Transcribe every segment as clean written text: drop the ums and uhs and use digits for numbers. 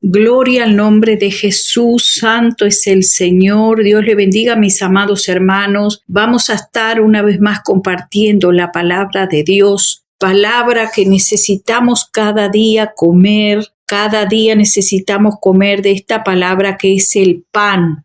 Gloria al nombre de Jesús, santo es el Señor. Dios le bendiga a mis amados hermanos. Vamos a estar una vez más compartiendo la palabra de Dios, palabra que necesitamos cada día comer. Cada día necesitamos comer de esta palabra que es el pan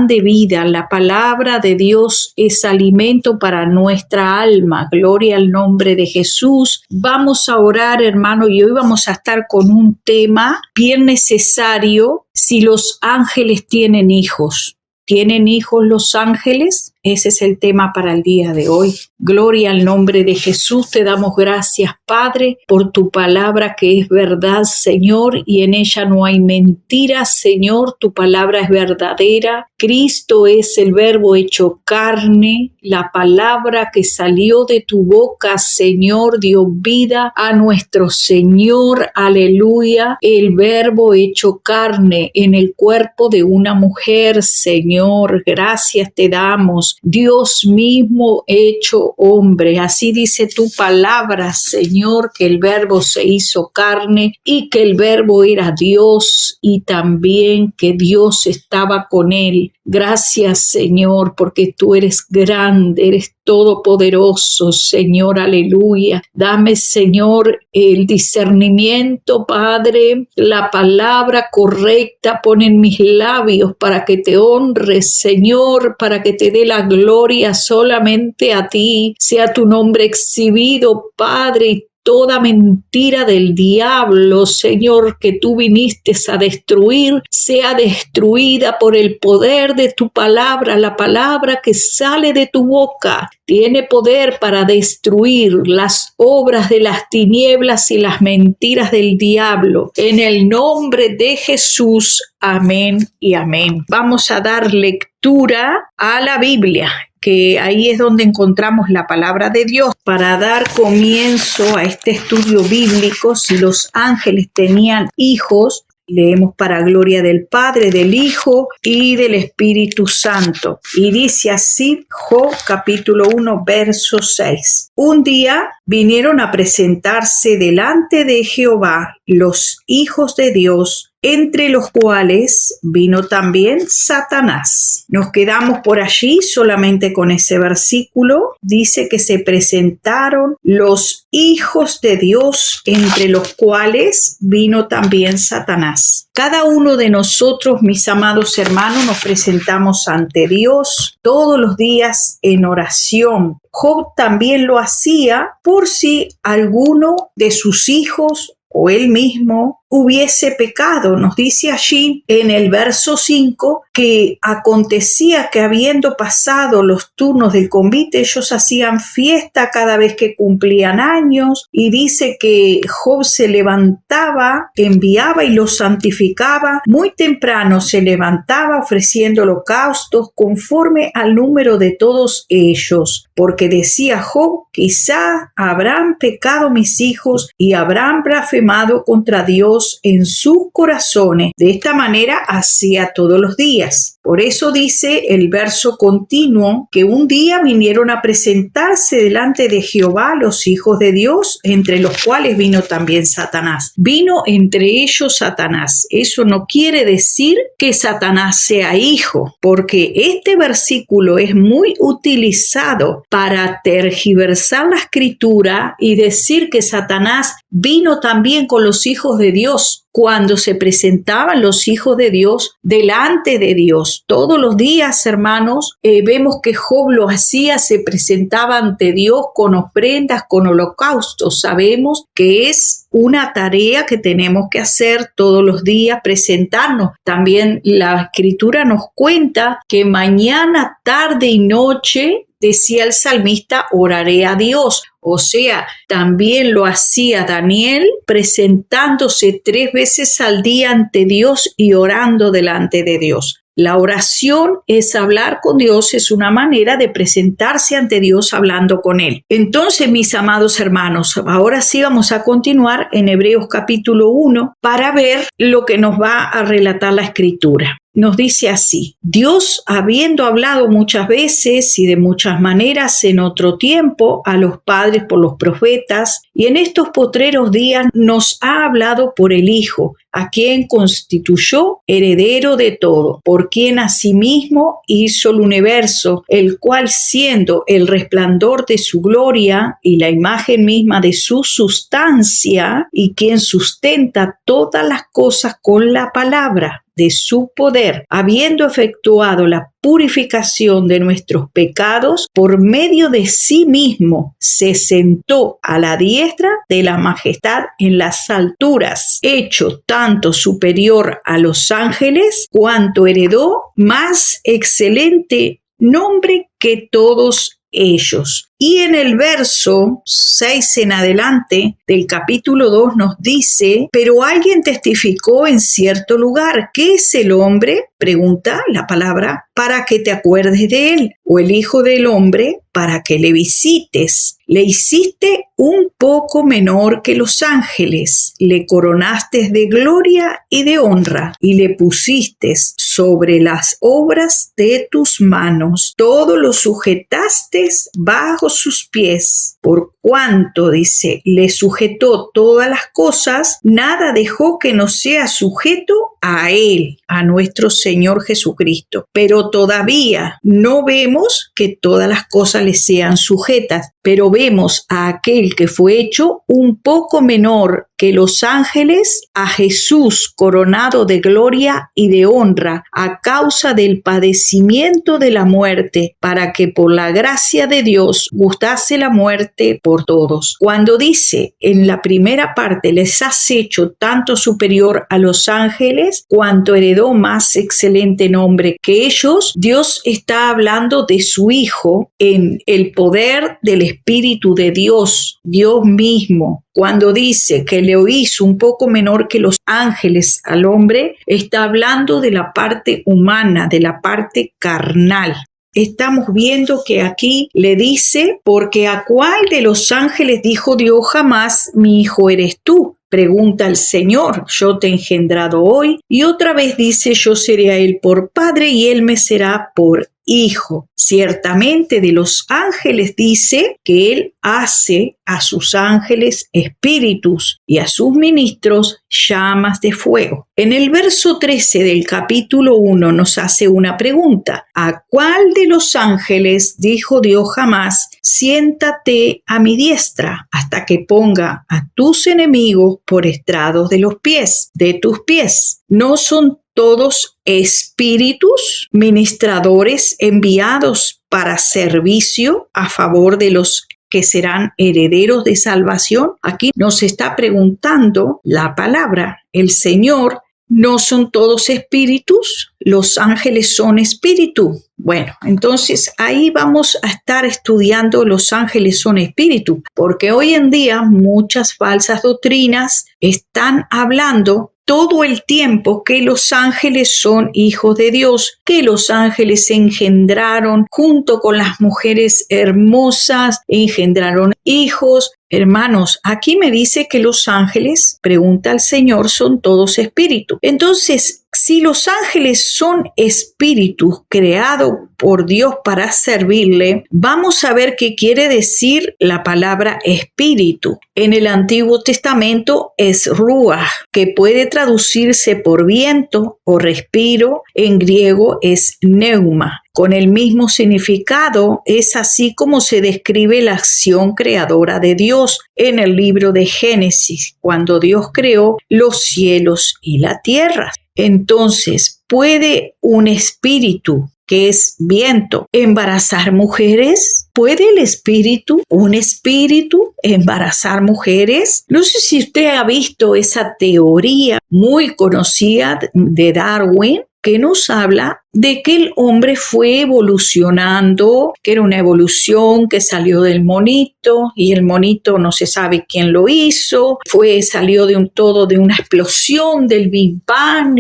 de vida. La palabra de Dios es alimento para nuestra alma. Gloria al nombre de Jesús. Vamos a orar, hermano, y hoy vamos a estar con un tema bien necesario. Si los ángeles tienen hijos. ¿Tienen hijos los ángeles? Ese es el tema para el día de hoy. Gloria al nombre de Jesús. Te damos gracias, Padre, por tu palabra que es verdad, Señor, y en ella no hay mentira, Señor. Tu palabra es verdadera. Cristo es el Verbo hecho carne. La palabra que salió de tu boca, Señor, dio vida a nuestro Señor. Aleluya. El Verbo hecho carne en el cuerpo de una mujer, Señor. Gracias te damos. Dios mismo hecho hombre. Así dice tu palabra, Señor, que el Verbo se hizo carne y que el Verbo era Dios y también que Dios estaba con él. Gracias, Señor, porque tú eres grande, eres todopoderoso, Señor, aleluya. Dame, Señor, el discernimiento, Padre, la palabra correcta, pon en mis labios para que te honre, Señor, para que te dé la gloria solamente a ti. Sea tu nombre exhibido, Padre, y toda mentira del diablo, Señor, que tú viniste a destruir, sea destruida por el poder de tu palabra. La palabra que sale de tu boca tiene poder para destruir las obras de las tinieblas y las mentiras del diablo. En el nombre de Jesús, amén y amén. Vamos a dar lectura a la Biblia, que ahí es donde encontramos la palabra de Dios. Para dar comienzo a este estudio bíblico, si los ángeles tenían hijos, leemos para gloria del Padre, del Hijo y del Espíritu Santo. Y dice así, Job capítulo 1, verso 6. Un día vinieron a presentarse delante de Jehová los hijos de Dios, entre los cuales vino también Satanás. Nos quedamos por allí solamente con ese versículo. Dice que se presentaron los hijos de Dios, entre los cuales vino también Satanás. Cada uno de nosotros, mis amados hermanos, nos presentamos ante Dios todos los días en oración. Job también lo hacía por si alguno de sus hijos o él mismo hubiese pecado. Nos dice allí en el verso 5 que acontecía que habiendo pasado los turnos del convite, ellos hacían fiesta cada vez que cumplían años, y dice que Job se levantaba, enviaba y los santificaba. Muy temprano se levantaba ofreciendo holocaustos conforme al número de todos ellos, porque decía Job, quizá habrán pecado mis hijos y habrán blasfemado contra Dios en sus corazones. De esta manera hacía todos los días. Por eso dice el verso continuo que un día vinieron a presentarse delante de Jehová los hijos de Dios, entre los cuales vino también Satanás. Vino entre ellos Satanás. Eso no quiere decir que Satanás sea hijo, porque este versículo es muy utilizado para tergiversar la escritura y decir que Satanás vino también con los hijos de Dios cuando se presentaban los hijos de Dios delante de Dios. Todos los días, hermanos, vemos que Job lo hacía, se presentaba ante Dios con ofrendas, con holocaustos. Sabemos que es una tarea que tenemos que hacer todos los días, presentarnos. También la escritura nos cuenta que mañana, tarde y noche, decía el salmista, oraré a Dios. O sea, también lo hacía Daniel, presentándose 3 veces al día ante Dios y orando delante de Dios. La oración es hablar con Dios, es una manera de presentarse ante Dios hablando con Él. Entonces, mis amados hermanos, ahora sí vamos a continuar en Hebreos capítulo 1 para ver lo que nos va a relatar la Escritura. nos dice así: Dios, habiendo hablado muchas veces y de muchas maneras en otro tiempo a los padres por los profetas, y en estos postreros días nos ha hablado por el Hijo, a quien constituyó heredero de todo, por quien asimismo hizo el universo, el cual, siendo el resplandor de su gloria y la imagen misma de su sustancia, y quien sustenta todas las cosas con la palabra de su poder, habiendo efectuado la purificación de nuestros pecados, por medio de sí mismo se sentó a la diestra de la majestad en las alturas, hecho tanto superior a los ángeles, cuanto heredó más excelente nombre que todos ellos. Y en el verso 6 en adelante del capítulo 2 nos dice: pero alguien testificó en cierto lugar. ¿Qué es el hombre? Pregunta la palabra, para que te acuerdes de él, o el hijo del hombre, para que le visites. Le hiciste un poco menor que los ángeles, le coronaste de gloria y de honra, y le pusiste sobre las obras de tus manos. Todo lo sujetaste bajo sus pies. Por cuanto, dice, le sujetó todas las cosas, nada dejó que no sea sujeto a él, a nuestro Señor Jesucristo. Pero todavía no vemos que todas las cosas le sean sujetas, pero vemos a aquel que fue hecho un poco menor que los ángeles, a Jesús coronado de gloria y de honra a causa del padecimiento de la muerte, para que por la gracia de Dios gustase la muerte por todos. Cuando dice en la primera parte, les has hecho tanto superior a los ángeles, cuanto heredó más excelente nombre que ellos, Dios está hablando de su Hijo en el poder del Espíritu de Dios, Dios mismo. Cuando dice que le hizo un poco menor que los ángeles al hombre, está hablando de la parte humana, de la parte carnal. Estamos viendo que aquí le dice: porque ¿a cuál de los ángeles dijo Dios jamás, mi hijo eres tú? Pregunta el Señor, yo te he engendrado hoy. Y otra vez dice: yo seré a él por padre y él me será por hijo. Ciertamente de los ángeles dice que él hace a sus ángeles espíritus y a sus ministros llamas de fuego. En el verso 13 del capítulo 1 nos hace una pregunta: ¿a cuál de los ángeles dijo Dios jamás, siéntate a mi diestra hasta que ponga a tus enemigos por estrados de los pies, de tus pies? ¿No son todos espíritus, ministradores enviados para servicio a favor de los que serán herederos de salvación? Aquí nos está preguntando la palabra, el Señor: ¿no son todos espíritus? ¿Los ángeles son espíritu? Bueno, entonces ahí vamos a estar estudiando los ángeles son espíritu, porque hoy en día muchas falsas doctrinas están hablando todo el tiempo que los ángeles son hijos de Dios, que los ángeles se engendraron junto con las mujeres hermosas, engendraron hijos. Hermanos, aquí me dice que los ángeles, pregunta el Señor, son todos espíritus. Entonces, si los ángeles son espíritus creados por Dios para servirle, vamos a ver qué quiere decir la palabra espíritu. En el Antiguo Testamento es ruach, que puede traducirse por viento o respiro. En griego es pneuma. Con el mismo significado, es así como se describe la acción creadora de Dios en el libro de Génesis, cuando Dios creó los cielos y la tierra. Entonces, ¿puede un espíritu, que es viento, embarazar mujeres? ¿Puede el espíritu, un espíritu, embarazar mujeres? No sé si usted ha visto esa teoría muy conocida de Darwin, que nos habla de que el hombre fue evolucionando, que era una evolución que salió del monito y el monito no se sabe quién lo hizo, salió de una explosión del Big Bang,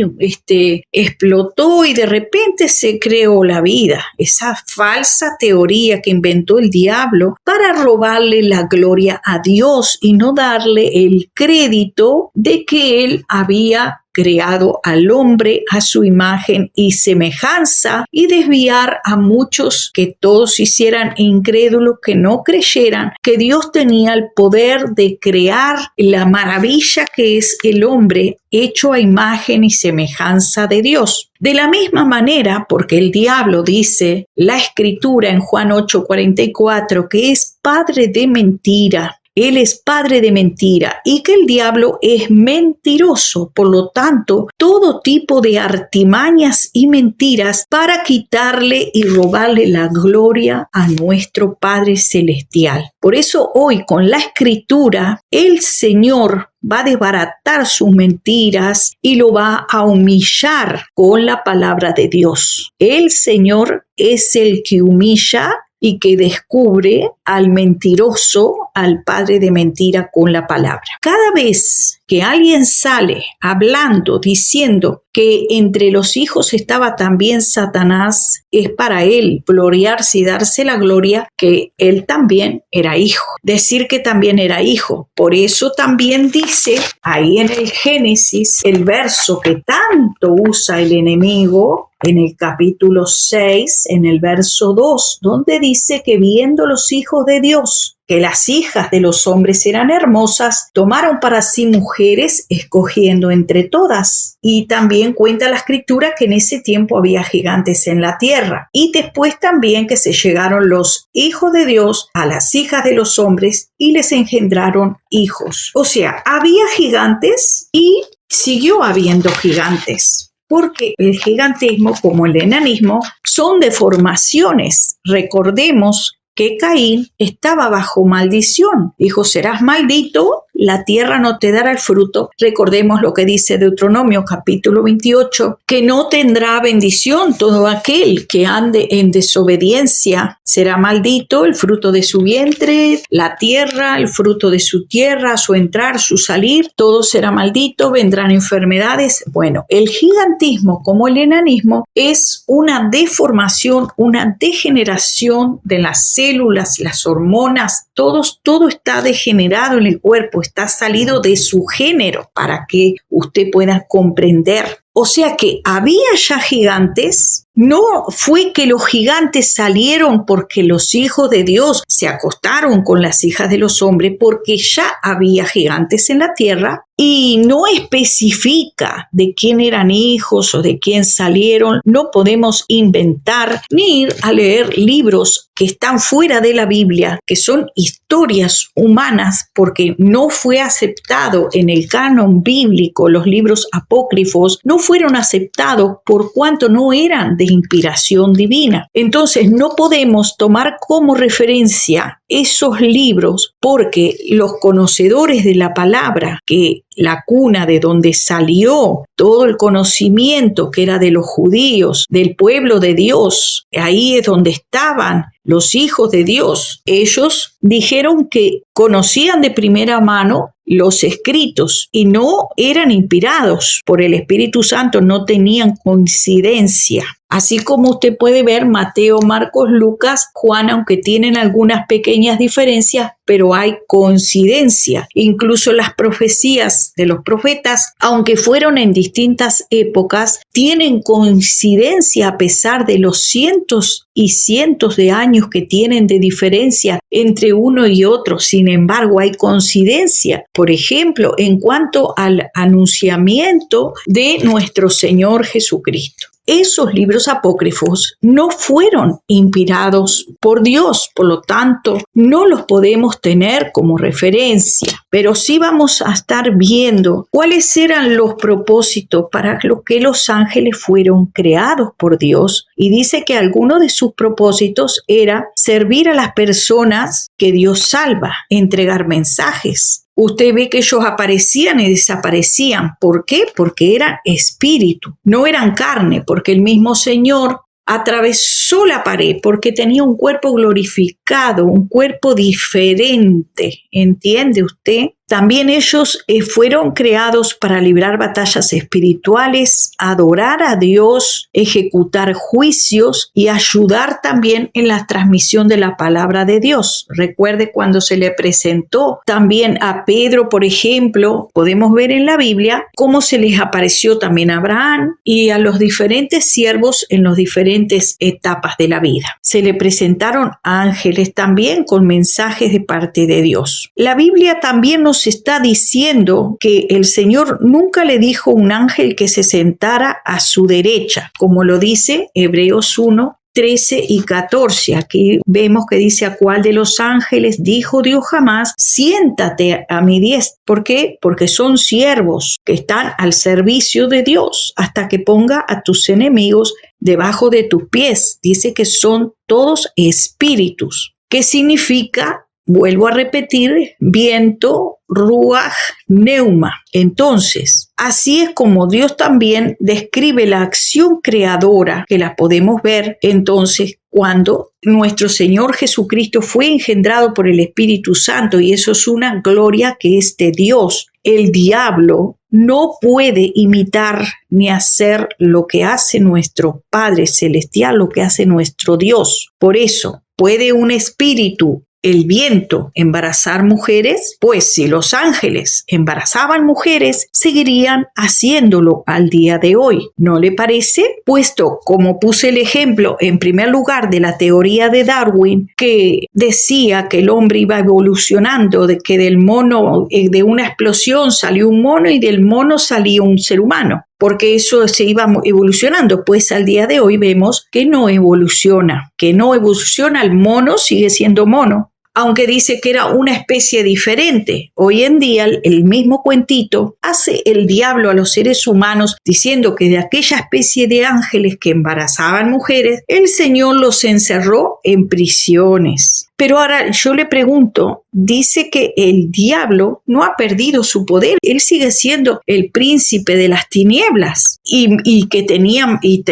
explotó y de repente se creó la vida. Esa falsa teoría que inventó el diablo para robarle la gloria a Dios y no darle el crédito de que él había creado al hombre a su imagen y semejanza y desviar a muchos que todos hicieran incrédulos, que no creyeran que Dios tenía el poder de crear la maravilla que es el hombre hecho a imagen y semejanza de Dios. De la misma manera, porque el diablo dice la escritura en Juan 8:44 que es padre de mentira. Él es padre de mentira y que el diablo es mentiroso. Por lo tanto, todo tipo de artimañas y mentiras para quitarle y robarle la gloria a nuestro Padre Celestial. Por eso hoy con la escritura, el Señor va a desbaratar sus mentiras y lo va a humillar con la palabra de Dios. El Señor es el que humilla y que descubre al mentiroso, al padre de mentira con la palabra. Cada vez que alguien sale hablando, diciendo que entre los hijos estaba también Satanás, es para él gloriarse y darse la gloria que él también era hijo. Decir que también era hijo. Por eso también dice ahí en el Génesis, el verso que tanto usa el enemigo, en el capítulo 6, en el verso 2, donde dice que viendo los hijos de Dios que las hijas de los hombres eran hermosas, tomaron para sí mujeres, escogiendo entre todas. Y también cuenta la escritura que en ese tiempo había gigantes en la tierra. Y después también que se llegaron los hijos de Dios a las hijas de los hombres y les engendraron hijos. O sea, había gigantes y siguió habiendo gigantes. Porque el gigantismo, como el enanismo, son deformaciones. Recordemos que Caín estaba bajo maldición. Dijo, serás maldito, la tierra no te dará el fruto. Recordemos lo que dice Deuteronomio capítulo 28, que no tendrá bendición todo aquel que ande en desobediencia. Será maldito el fruto de su vientre, la tierra, el fruto de su tierra, su entrar, su salir, todo será maldito, vendrán enfermedades. Bueno, el gigantismo como el enanismo es una deformación, una degeneración de las células, las hormonas, todo está degenerado en el cuerpo, está salido de su género para que usted pueda comprender. O sea que había ya gigantes, no fue que los gigantes salieron porque los hijos de Dios se acostaron con las hijas de los hombres, porque ya había gigantes en la tierra y no especifica de quién eran hijos o de quién salieron. No podemos inventar ni ir a leer libros que están fuera de la Biblia, que son historias humanas, porque no fue aceptado en el canon bíblico. Los libros apócrifos no fueron aceptados por cuanto no eran de inspiración divina. Entonces no podemos tomar como referencia esos libros porque los conocedores de la palabra, que la cuna de donde salió todo el conocimiento que era de los judíos, del pueblo de Dios, ahí es donde estaban los hijos de Dios. Ellos dijeron que conocían de primera mano los escritos y no eran inspirados por el Espíritu Santo, no tenían coincidencia. Así como usted puede ver Mateo, Marcos, Lucas, Juan, aunque tienen algunas pequeñas diferencias, pero hay coincidencia. Incluso las profecías de los profetas, aunque fueron en distintas épocas, tienen coincidencia a pesar de los cientos y cientos de años que tienen de diferencia entre uno y otro. Sin embargo, hay coincidencia, por ejemplo, en cuanto al anunciamiento de nuestro Señor Jesucristo. Esos libros apócrifos no fueron inspirados por Dios, por lo tanto, no los podemos tener como referencia, pero sí vamos a estar viendo cuáles eran los propósitos para los que los ángeles fueron creados por Dios. Y dice que alguno de sus propósitos era servir a las personas que Dios salva, entregar mensajes. usted ve que ellos aparecían y desaparecían. ¿Por qué? Porque eran espíritu, no eran carne, porque el mismo Señor atravesó la pared porque tenía un cuerpo glorificado, un cuerpo diferente. ¿Entiende usted? También ellos fueron creados para librar batallas espirituales, adorar a Dios, ejecutar juicios y ayudar también en la transmisión de la palabra de Dios. Recuerde cuando se le presentó también a Pedro, por ejemplo, podemos ver en la Biblia cómo se les apareció también a Abraham y a los diferentes siervos en las diferentes etapas de la vida. Se le presentaron ángeles también con mensajes de parte de Dios. La Biblia también nos está diciendo que el Señor nunca le dijo a un ángel que se sentara a su derecha, como lo dice Hebreos 1, 13 y 14. Aquí vemos que dice: ¿a cuál de los ángeles dijo Dios jamás, siéntate a mi diestra? ¿Por qué? Porque son siervos que están al servicio de Dios hasta que ponga a tus enemigos debajo de tus pies. Dice que son todos espíritus. ¿Qué significa? Vuelvo a repetir, viento, ruaj, neuma. Entonces, así es como Dios también describe la acción creadora, que la podemos ver entonces cuando nuestro Señor Jesucristo fue engendrado por el Espíritu Santo, y eso es una gloria que es de Dios. El diablo no puede imitar ni hacer lo que hace nuestro Padre Celestial, lo que hace nuestro Dios. Por eso, ¿puede un espíritu, el viento, embarazar mujeres? Pues si los ángeles embarazaban mujeres, seguirían haciéndolo al día de hoy. ¿No le parece? Puesto, como puse el ejemplo en primer lugar de la teoría de Darwin, que decía que el hombre iba evolucionando, de que del mono, de una explosión salió un mono y del mono salió un ser humano, porque eso se iba evolucionando. Pues al día de hoy vemos que no evoluciona, el mono sigue siendo mono, aunque dice que era una especie diferente. Hoy en día el mismo cuentito hace el diablo a los seres humanos, diciendo que de aquella especie de ángeles que embarazaban mujeres, el Señor los encerró en prisiones. Pero ahora yo le pregunto, dice que el diablo no ha perdido su poder, él sigue siendo el príncipe de las tinieblas y que tenía y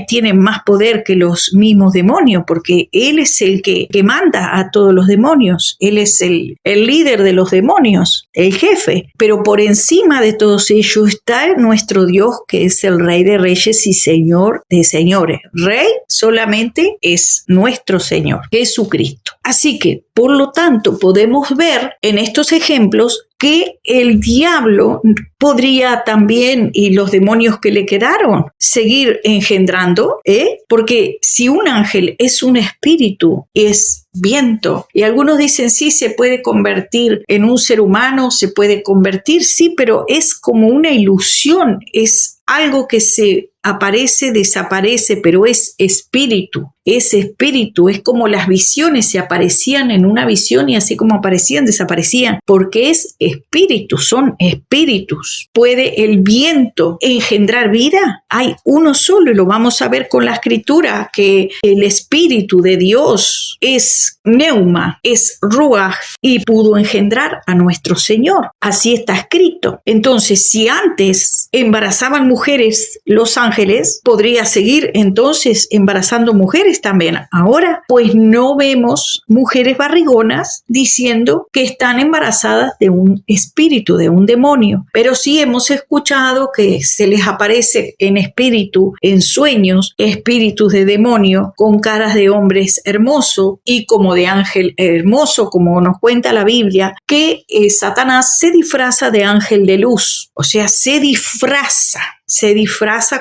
tiene más poder que los mismos demonios, porque él es el que manda a todos los demonios, él es el líder de los demonios, el jefe. Pero por encima de todos ellos está nuestro Dios, que es el Rey de Reyes y Señor de Señores. Rey solamente es nuestro Señor, Jesucristo. Así que, por lo tanto, podemos ver en estos ejemplos que el diablo podría también, y los demonios que le quedaron, seguir engendrando, porque si un ángel es un espíritu, es viento, y algunos dicen sí, se puede convertir en un ser humano, se puede convertir, sí, pero es como una ilusión, es algo que se aparece, desaparece, pero es espíritu, es como las visiones, se aparecían en una visión y así como aparecían, desaparecían, porque es espíritu, son espíritus. ¿Puede el viento engendrar vida? Hay uno solo, y lo vamos a ver con la escritura, que el espíritu de Dios es neuma, es ruaj, y pudo engendrar a nuestro Señor. Así está escrito. Entonces, si antes embarazaban mujeres los ángeles, podría seguir entonces embarazando mujeres también. Ahora, pues no vemos mujeres barrigonas diciendo que están embarazadas de un espíritu, de un demonio, pero sí hemos escuchado que se les aparece en espíritu, en sueños, espíritus de demonio con caras de hombres hermosos y como de ángel hermoso, como nos cuenta la Biblia, que Satanás se disfraza de ángel de luz, o sea, se disfraza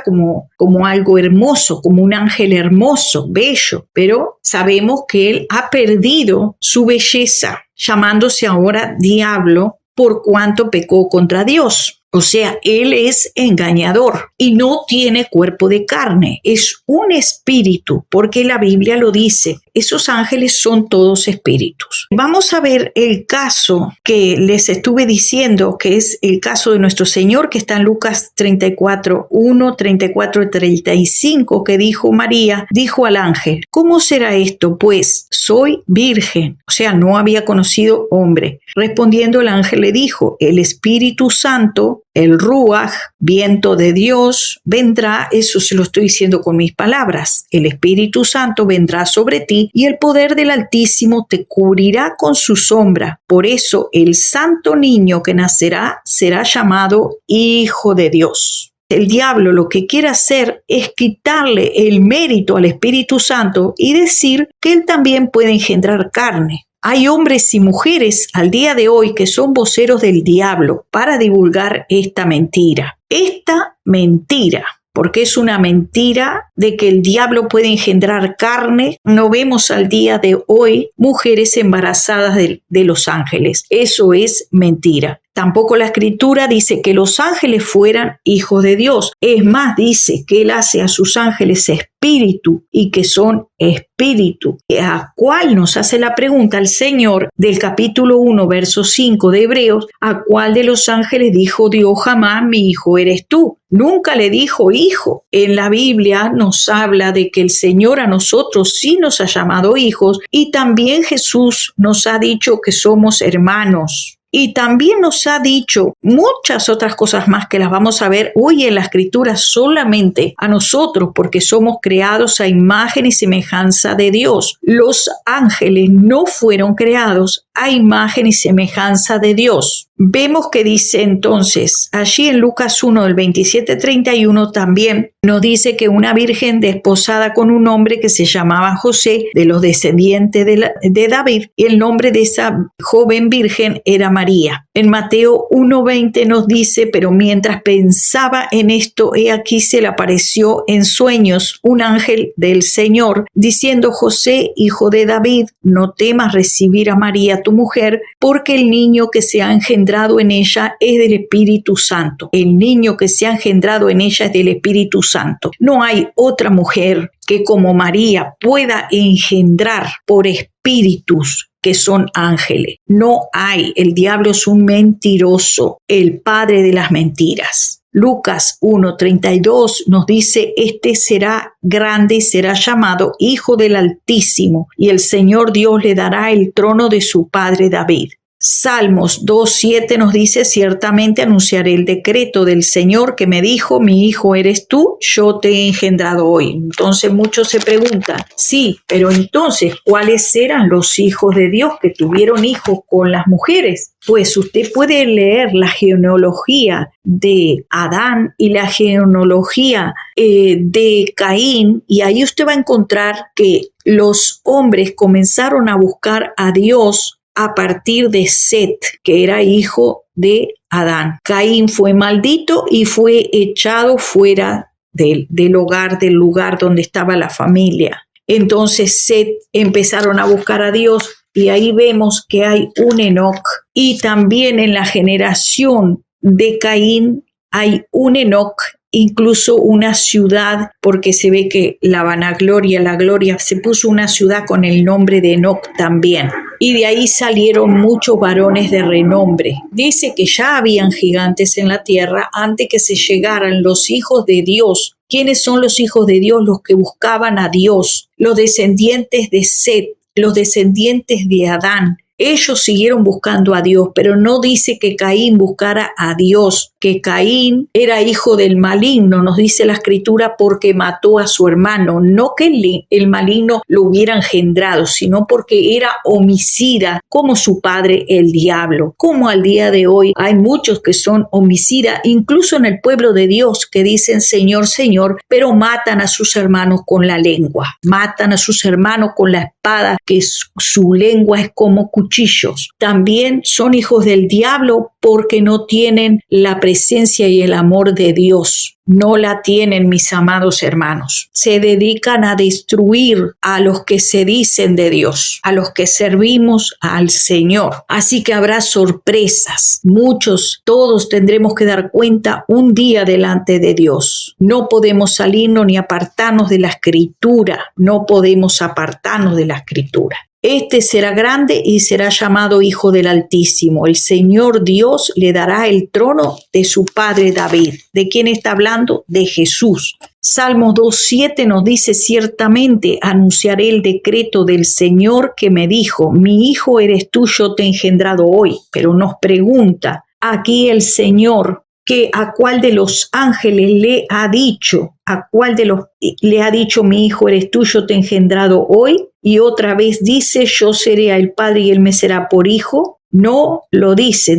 como algo hermoso, como un ángel hermoso, bello, pero sabemos que él ha perdido su belleza, llamándose ahora diablo por cuanto pecó contra Dios. O sea, él es engañador y no tiene cuerpo de carne, es un espíritu, porque la Biblia lo dice. esos ángeles son todos espíritus. Vamos a ver el caso que les estuve diciendo, que es el caso de nuestro Señor, que está en Lucas 34:1, 34:35, que dijo María, dijo al ángel: ¿cómo será esto? Pues soy virgen, o sea, no había conocido hombre. Respondiendo el ángel le dijo: el Espíritu Santo, el Ruaj, viento de Dios, vendrá, eso se lo estoy diciendo con mis palabras, el Espíritu Santo vendrá sobre ti y el poder del Altísimo te cubrirá con su sombra. Por eso el santo niño que nacerá será llamado Hijo de Dios. El diablo lo que quiere hacer es quitarle el mérito al Espíritu Santo y decir que él también puede engendrar carne. Hay hombres y mujeres al día de hoy que son voceros del diablo para divulgar esta mentira. Esta mentira, porque es una mentira de que el diablo puede engendrar carne. No vemos al día de hoy mujeres embarazadas de los ángeles. Eso es mentira. Tampoco la Escritura dice que los ángeles fueran hijos de Dios. Es más, dice que Él hace a sus ángeles espíritu y que son espíritu. ¿A cuál nos hace la pregunta el Señor del capítulo 1, verso 5 de Hebreos? ¿A cuál de los ángeles dijo Dios jamás, mi hijo eres tú? Nunca le dijo hijo. En la Biblia nos habla de que el Señor a nosotros sí nos ha llamado hijos y también Jesús nos ha dicho que somos hermanos. Y también nos ha dicho muchas otras cosas más que las vamos a ver hoy en la Escritura solamente a nosotros, porque somos creados a imagen y semejanza de Dios. Los ángeles no fueron creados a imagen y semejanza de Dios. Vemos que dice entonces, allí en Lucas 1, del 27-31 también nos dice que una virgen desposada con un hombre que se llamaba José, de los descendientes de David, y el nombre de esa joven virgen era María. En Mateo 1:20 nos dice: pero mientras pensaba en esto, he aquí se le apareció en sueños un ángel del Señor, diciendo: José, hijo de David, no temas recibir a María tu mujer, porque el niño que se ha engendrado en ella es del Espíritu Santo. El niño que se ha engendrado en ella es del Espíritu Santo. No hay otra mujer que como María pueda engendrar por espíritus que son ángeles. No hay. El diablo es un mentiroso, el padre de las mentiras. Lucas 1:32 nos dice: este será grande y será llamado Hijo del Altísimo, y el Señor Dios le dará el trono de su padre David. Salmos 2:7 nos dice: ciertamente anunciaré el decreto del Señor que me dijo: mi hijo eres tú, yo te he engendrado hoy. Entonces muchos se preguntan: sí, pero entonces, ¿cuáles eran los hijos de Dios que tuvieron hijos con las mujeres? Pues usted puede leer la genealogía de Adán y la genealogía de Caín, y ahí usted va a encontrar que los hombres comenzaron a buscar a Dios a partir de Set, que era hijo de Adán. Caín fue maldito y fue echado fuera del hogar, del lugar donde estaba la familia. Entonces Set empezaron a buscar a Dios y ahí vemos que hay un Enoc. Y también en la generación de Caín hay un Enoc, incluso una ciudad, porque se ve que la vanagloria, la gloria, se puso una ciudad con el nombre de Enoc también. Y de ahí salieron muchos varones de renombre. Dice que ya habían gigantes en la tierra antes que se llegaran los hijos de Dios. ¿Quiénes son los hijos de Dios? Los que buscaban a Dios, los descendientes de Set, los descendientes de Adán. Ellos siguieron buscando a Dios, pero no dice que Caín buscara a Dios, que Caín era hijo del maligno, nos dice la Escritura, porque mató a su hermano. No que el maligno lo hubiera engendrado, sino porque era homicida, como su padre el diablo. Como al día de hoy hay muchos que son homicidas, incluso en el pueblo de Dios, que dicen Señor, Señor, pero matan a sus hermanos con la lengua. Matan a sus hermanos con la espada, que su lengua es como cuchillos. También son hijos del diablo porque no tienen la presencia y el amor de Dios. No la tienen, mis amados hermanos. Se dedican a destruir a los que se dicen de Dios, a los que servimos al Señor. Así que habrá sorpresas. Todos tendremos que dar cuenta un día delante de Dios. No podemos salirnos ni apartarnos de la Escritura. No podemos apartarnos de la Escritura. Este será grande y será llamado Hijo del Altísimo. El Señor Dios le dará el trono de su padre David. ¿De quién está hablando? De Jesús. Salmos 2:7 nos dice: ciertamente anunciaré el decreto del Señor que me dijo, mi hijo eres tú, yo te he engendrado hoy. Pero nos pregunta aquí el Señor, que a cuál de los ángeles le ha dicho, le ha dicho mi hijo eres tú, yo te he engendrado hoy. Y otra vez dice, yo seré el padre y él me será por hijo. No lo dice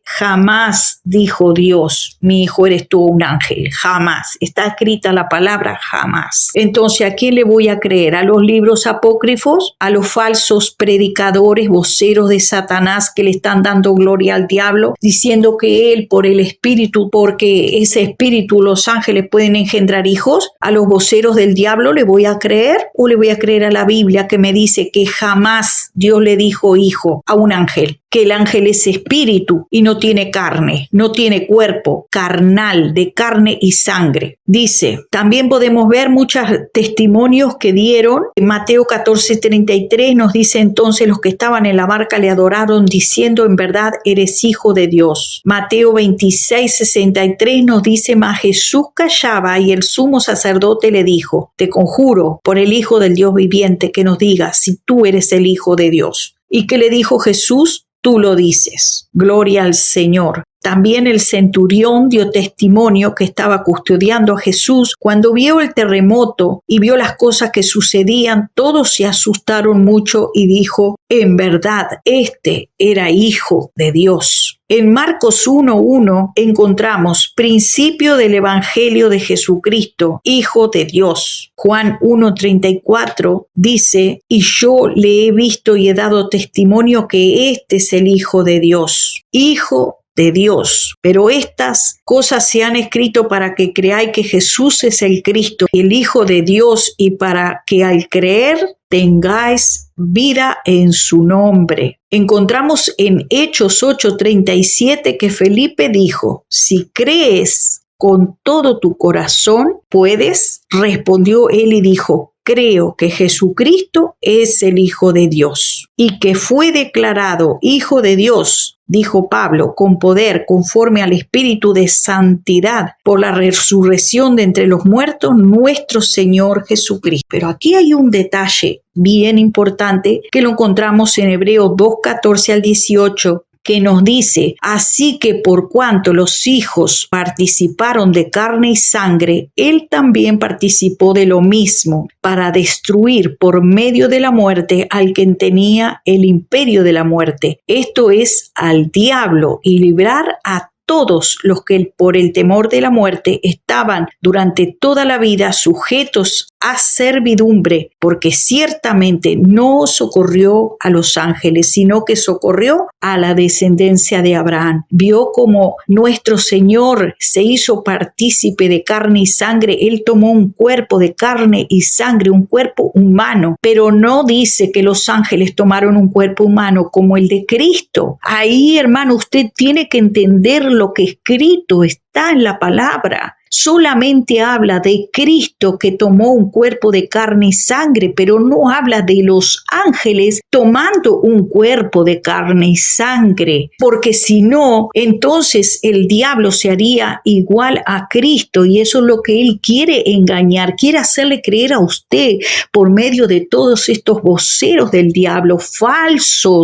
jamás dijo Dios, mi hijo eres tú un ángel, jamás. Está escrita la palabra jamás. Entonces, ¿a quién le voy a creer? ¿A los libros apócrifos? ¿A los falsos predicadores, voceros de Satanás que le están dando gloria al diablo, diciendo que él por el espíritu, porque ese espíritu los ángeles pueden engendrar hijos? ¿A los voceros del diablo le voy a creer? ¿O le voy a creer a la Biblia que me dice que jamás Dios le dijo hijo a un ángel? Que el ángel es espíritu y no tiene carne, no tiene cuerpo carnal, de carne y sangre. Dice, también podemos ver muchos testimonios que dieron. En Mateo 14:33 nos dice, entonces los que estaban en la barca le adoraron diciendo, en verdad eres hijo de Dios. Mateo 26:63 nos dice, mas Jesús callaba y el sumo sacerdote le dijo, te conjuro por el Hijo del Dios viviente que nos diga si tú eres el Hijo de Dios. ¿Y qué le dijo Jesús? Tú lo dices. Gloria al Señor. También el centurión dio testimonio que estaba custodiando a Jesús. Cuando vio el terremoto y vio las cosas que sucedían, todos se asustaron mucho y dijo, en verdad, este era Hijo de Dios. En Marcos 1:1 encontramos principio del Evangelio de Jesucristo, Hijo de Dios. Juan 1:34 dice, y yo le he visto y he dado testimonio que este es el Hijo de Dios. Hijo de Dios. Pero estas cosas se han escrito para que creáis que Jesús es el Cristo, el Hijo de Dios, y para que al creer tengáis vida en su nombre. Encontramos en Hechos 8:37 que Felipe dijo, si crees con todo tu corazón, puedes. Respondió él y dijo, creo que Jesucristo es el Hijo de Dios y que fue declarado Hijo de Dios, dijo Pablo, con poder conforme al Espíritu de santidad por la resurrección de entre los muertos, nuestro Señor Jesucristo. Pero aquí hay un detalle bien importante que lo encontramos en Hebreos 2:14-18, que nos dice, así que por cuanto los hijos participaron de carne y sangre, él también participó de lo mismo, para destruir por medio de la muerte al que tenía el imperio de la muerte, esto es, al diablo, y librar a todos los que por el temor de la muerte estaban durante toda la vida sujetos a servidumbre, porque ciertamente no socorrió a los ángeles, sino que socorrió a la descendencia de Abraham. Vio como nuestro Señor se hizo partícipe de carne y sangre. Él tomó un cuerpo de carne y sangre, un cuerpo humano, pero no dice que los ángeles tomaron un cuerpo humano como el de Cristo. Ahí, hermano, usted tiene que entender lo que escrito está en la palabra. Solamente habla de Cristo que tomó un cuerpo de carne y sangre, pero no habla de los ángeles tomando un cuerpo de carne y sangre, porque si no, entonces el diablo se haría igual a Cristo, y eso es lo que él quiere engañar, quiere hacerle creer a usted por medio de todos estos voceros del diablo, falso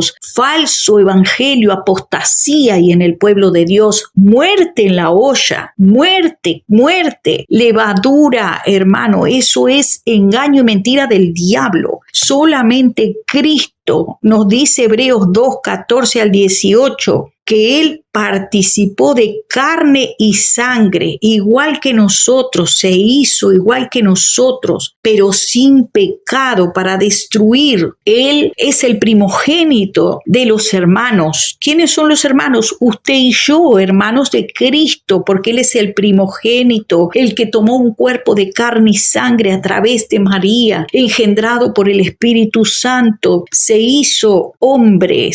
evangelio, apostasía, y en el pueblo de Dios, muerte en la olla, muerte, levadura, hermano, eso es engaño y mentira del diablo. Solamente Cristo, nos dice Hebreos 2, 14 al 18, que Él participó de carne y sangre, igual que nosotros, se hizo igual que nosotros, pero sin pecado para destruir. Él es el primogénito de los hermanos. ¿Quiénes son los hermanos? Usted y yo, hermanos de Cristo, porque Él es el primogénito, el que tomó un cuerpo de carne y sangre a través de María, engendrado por el Espíritu Santo, se hizo hombre,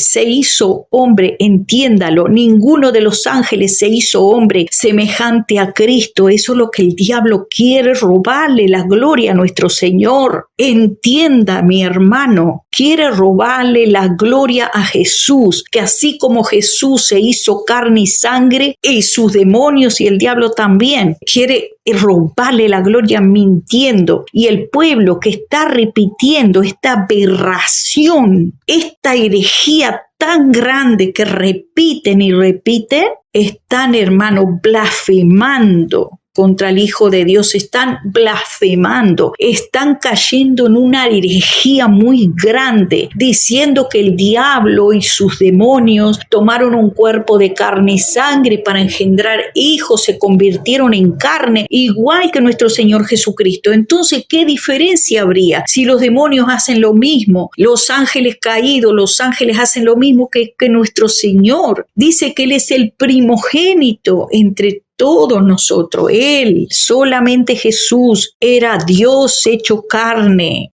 entiéndalo, ninguno de los ángeles se hizo hombre semejante a Cristo. Eso es lo que el diablo quiere, robarle la gloria a nuestro Señor. Entienda, mi hermano, quiere robarle la gloria a Jesús, que así como Jesús se hizo carne y sangre, y sus demonios y el diablo también quiere robarle la gloria mintiendo. Y el pueblo que está repitiendo esta aberración, esta herejía tan grande que repiten y repiten, están, hermanos, blasfemando contra el Hijo de Dios, están blasfemando, están cayendo en una herejía muy grande, diciendo que el diablo y sus demonios tomaron un cuerpo de carne y sangre para engendrar hijos, se convirtieron en carne, igual que nuestro Señor Jesucristo. Entonces, ¿qué diferencia habría si los demonios hacen lo mismo? Los ángeles caídos, los ángeles hacen lo mismo que nuestro Señor. Dice que Él es el primogénito entre todos nosotros. Él, solamente Jesús, era Dios hecho carne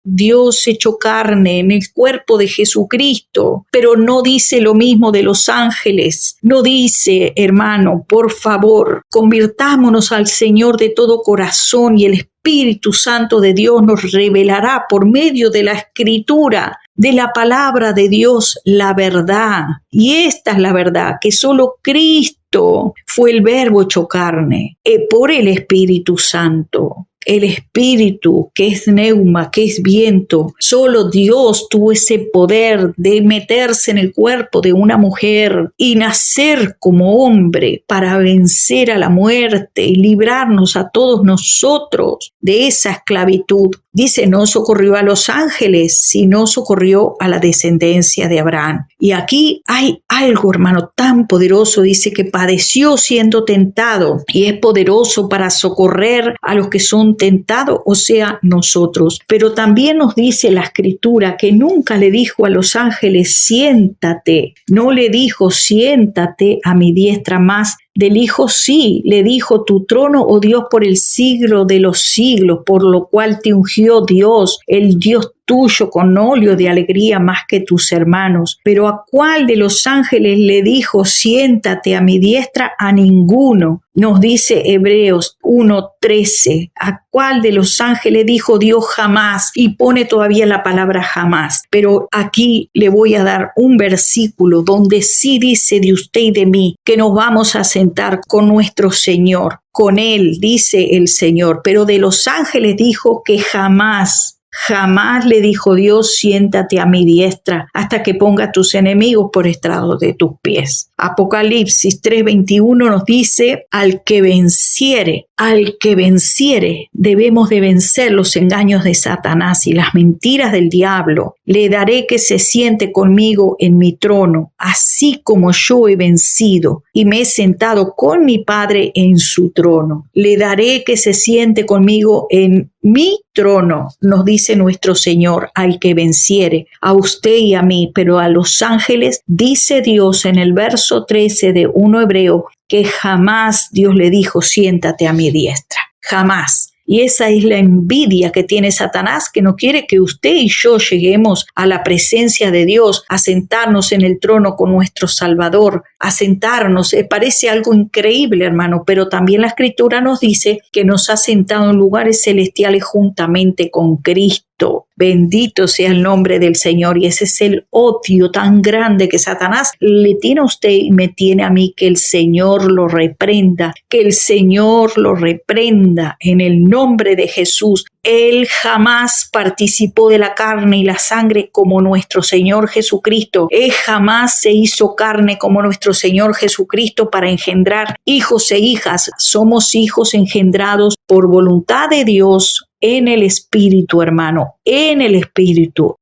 en el cuerpo de Jesucristo, pero no dice lo mismo de los ángeles. No dice, hermano, por favor, convirtámonos al Señor de todo corazón y el Espíritu Santo de Dios nos revelará por medio de la Escritura, de la palabra de Dios, la verdad. Y esta es la verdad, que solo Cristo fue el Verbo hecho carne, por el Espíritu Santo. El Espíritu, que es neuma, que es viento. Solo Dios tuvo ese poder de meterse en el cuerpo de una mujer y nacer como hombre para vencer a la muerte y librarnos a todos nosotros de esa esclavitud. Dice, no socorrió a los ángeles, sino socorrió a la descendencia de Abraham. Y aquí hay algo, hermano, tan poderoso. Dice que padeció siendo tentado y es poderoso para socorrer a los que son tentados, o sea, nosotros. Pero también nos dice la Escritura que nunca le dijo a los ángeles, siéntate. No le dijo, siéntate a mi diestra más. Del Hijo sí, le dijo, tu trono, oh Dios, por el siglo de los siglos, por lo cual te ungió Dios, el Dios tuyo, con óleo de alegría más que tus hermanos. Pero ¿a cuál de los ángeles le dijo, siéntate a mi diestra? A ninguno. Nos dice Hebreos 1:13. ¿A cuál de los ángeles dijo Dios? Jamás. Y pone todavía la palabra jamás. Pero aquí le voy a dar un versículo donde sí dice de usted y de mí que nos vamos a sentar con nuestro Señor. Con Él, dice el Señor. Pero de los ángeles dijo que jamás. Jamás le dijo Dios, siéntate a mi diestra hasta que ponga tus enemigos por estrado de tus pies. Apocalipsis 3:21 nos dice, al que venciere, debemos de vencer los engaños de Satanás y las mentiras del diablo. Le daré que se siente conmigo en mi trono, así como yo he vencido y me he sentado con mi Padre en su trono. Le daré que se siente conmigo en mi trono, nos dice nuestro Señor, al que venciere, a usted y a mí, pero a los ángeles, dice Dios en el verso 13 de 1 Hebreo, que jamás Dios le dijo, siéntate a mi diestra, jamás. Y esa es la envidia que tiene Satanás, que no quiere que usted y yo lleguemos a la presencia de Dios, a sentarnos en el trono con nuestro Salvador, a sentarnos. Parece algo increíble, hermano, pero también la Escritura nos dice que nos ha sentado en lugares celestiales juntamente con Cristo. Bendito sea el nombre del Señor. Y ese es el odio tan grande que Satanás le tiene a usted y me tiene a mí. Que el Señor lo reprenda, que el Señor lo reprenda en el nombre de Jesús. Él jamás participó de la carne y la sangre como nuestro Señor Jesucristo. Él jamás se hizo carne como nuestro Señor Jesucristo para engendrar hijos e hijas. Somos hijos engendrados por voluntad de Dios, en el Espíritu, hermano, en el Espíritu.